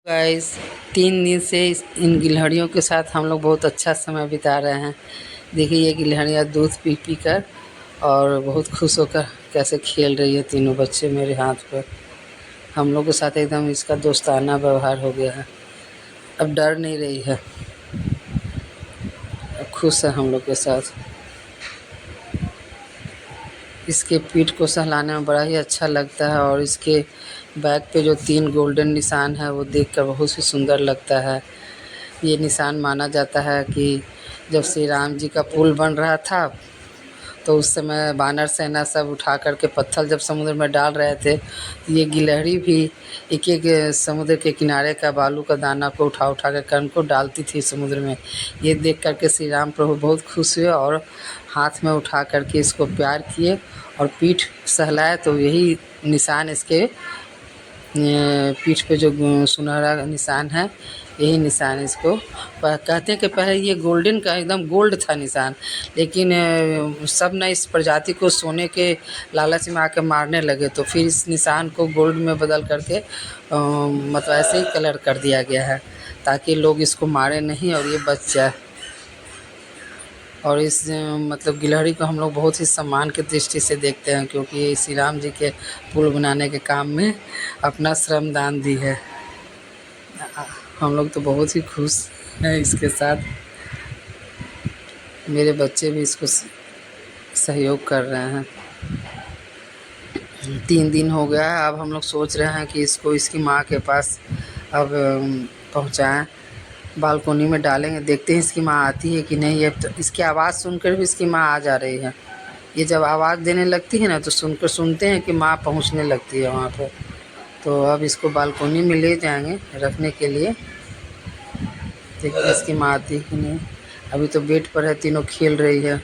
Guys 3 दिन से इन गिलहरियों के साथ हम लोग बहुत अच्छा समय बिता रहे हैं। देखिए ये गिलहरियाँ दूध पी पी कर और बहुत खुश होकर कैसे खेल रही है। तीनों बच्चे मेरे हाथ पर हम लोग के साथ एकदम इसका दोस्ताना व्यवहार हो गया है। अब डर नहीं रही है, अब खुश है हम लोग के साथ। इसके पीठ को सहलाने में बड़ा ही अच्छा लगता है और इसके बैक पे जो 3 गोल्डन निशान है वो देखकर बहुत ही सुंदर लगता है। ये निशान माना जाता है कि जब श्री राम जी का पुल बन रहा था तो उस समय वानर सेना सब उठा करके पत्थर जब समुद्र में डाल रहे थे, ये गिलहरी भी एक एक समुद्र के किनारे का बालू का दाना को उठा उठा कर कण को डालती थी समुद्र में। ये देख करके श्री राम प्रभु बहुत खुश हुए और हाथ में उठा करके इसको प्यार किए और पीठ सहलाए। तो यही निशान इसके पीठ पे जो सुनहरा निशान है, यही निशान इसको कहते हैं कि पहले ये गोल्डन का एकदम गोल्ड था निशान, लेकिन सब ने इस प्रजाति को सोने के लालच में आकर मारने लगे तो फिर इस निशान को गोल्ड में बदल करके मतलब ऐसे ही कलर कर दिया गया है ताकि लोग इसको मारे नहीं और ये बच जाए। और इस मतलब गिलहरी को हम लोग बहुत ही सम्मान की दृष्टि से देखते हैं क्योंकि ये श्री राम जी के पुल बनाने के काम में अपना श्रम दान दी है। हम लोग तो बहुत ही खुश हैं इसके साथ। मेरे बच्चे भी इसको सहयोग कर रहे हैं। 3 दिन हो गया है। अब हम लोग सोच रहे हैं कि इसको इसकी माँ के पास अब पहुँचाएँ, बालकोनी में डालेंगे। देखते हैं इसकी माँ आती है कि नहीं। ये तो इसकी आवाज़ सुनकर भी इसकी माँ आ जा रही है। ये जब आवाज़ देने लगती है ना तो सुनते हैं कि माँ पहुँचने लगती है वहाँ पे। तो अब इसको बालकोनी में ले जाएंगे रखने के लिए। देखते हैं इसकी माँ आती है कि नहीं। अभी तो बेड पर है, तीनों खेल रही है।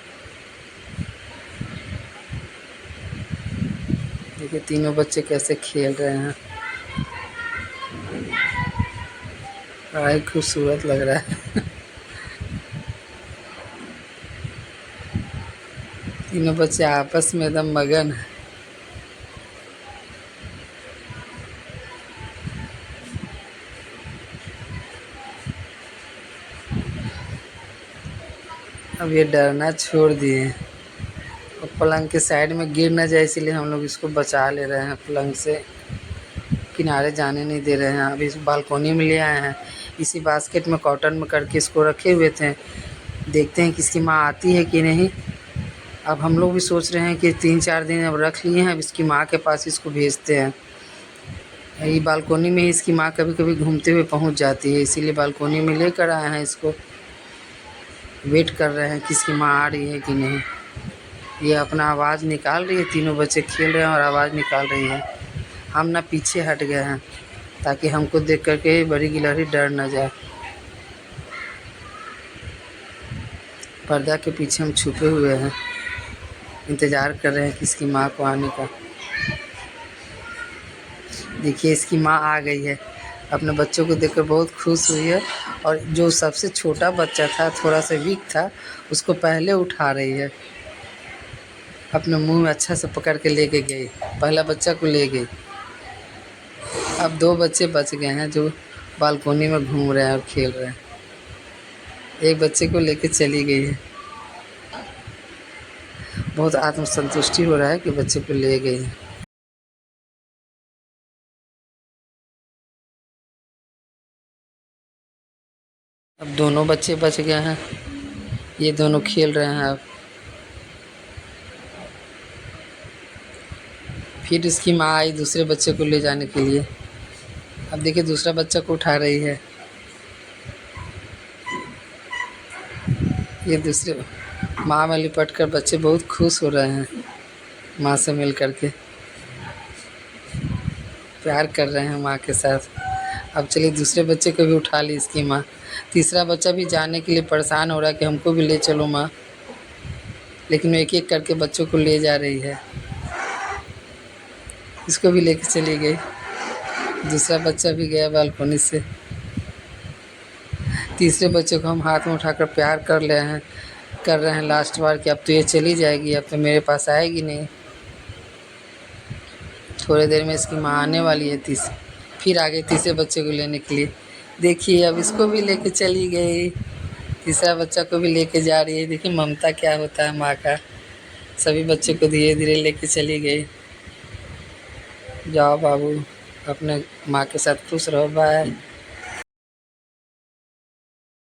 देखिए तीनों बच्चे कैसे खेल रहे हैं, बड़ा ही खूबसूरत लग रहा है। तीनों बच्चे आपस में एकदम मगन है। अब ये डरना छोड़ दिए और पलंग के साइड में गिर ना जाए इसीलिए हम लोग इसको बचा ले रहे हैं, पलंग से किनारे जाने नहीं दे रहे हैं। अभी इस बालकोनी में ले आए हैं, इसी बास्केट में कॉटन में करके इसको रखे हुए थे। देखते हैं कि इसकी माँ आती है कि नहीं। अब हम लोग भी सोच रहे हैं कि 3-4 दिन अब रख लिए हैं, अब इसकी माँ के पास इसको भेजते हैं। ये बालकोनी में इसकी माँ कभी कभी घूमते हुए पहुँच जाती है, इसीलिए बालकोनी में लेकर आए हैं इसको। वेट कर रहे हैं कि इसकी माँ आ रही है कि नहीं। ये अपना आवाज़ निकाल रही है, तीनों बच्चे खेल रहे हैं और आवाज़ निकाल रही है। हम ना पीछे हट गए हैं ताकि हमको देख करके बड़ी गिलहरी डर न जाए। पर्दा के पीछे हम छुपे हुए हैं, इंतज़ार कर रहे हैं कि इसकी माँ को आने का। देखिए इसकी माँ आ गई है, अपने बच्चों को देखकर बहुत खुश हुई है और जो सबसे छोटा बच्चा था, थोड़ा सा वीक था, उसको पहले उठा रही है। अपने मुंह में अच्छा से पकड़ के लेके गई, पहला बच्चा को ले गई। अब 2 बच्चे बच गए हैं जो बालकोनी में घूम रहे हैं और खेल रहे हैं। एक बच्चे को लेके चली गई है। बहुत आत्मसंतुष्टि हो रहा है कि बच्चे को ले गई है। अब दोनों बच्चे बच गए हैं, ये दोनों खेल रहे हैं। अब फिर इसकी माँ आई दूसरे बच्चे को ले जाने के लिए। अब देखिए दूसरा बच्चा को उठा रही है। ये दूसरे माँ में लिपट कर बच्चे बहुत खुश हो रहे हैं, माँ से मिल कर के प्यार कर रहे हैं माँ के साथ। अब चलिए दूसरे बच्चे को भी उठा ली इसकी माँ। तीसरा बच्चा भी जाने के लिए परेशान हो रहा है कि हमको भी ले चलो माँ, लेकिन एक एक करके बच्चों को ले जा रही है। इसको भी लेके चली गई। दूसरा बच्चा भी गया बालकोनी से। तीसरे बच्चे को हम हाथ में उठाकर प्यार कर रहे हैं लास्ट बार कि अब तो ये चली जाएगी, अब तो मेरे पास आएगी नहीं। थोड़ी देर में इसकी माँ आने वाली है फिर आगे तीसरे बच्चे को लेने के लिए। देखिए अब इसको भी लेके चली गई, तीसरा बच्चा को भी लेके जा रही है। देखिए ममता क्या होता है माँ का। सभी बच्चे को धीरे धीरे लेके चली गई। जाओ बाबू, अपने माँ के साथ खुश रहो, बाय।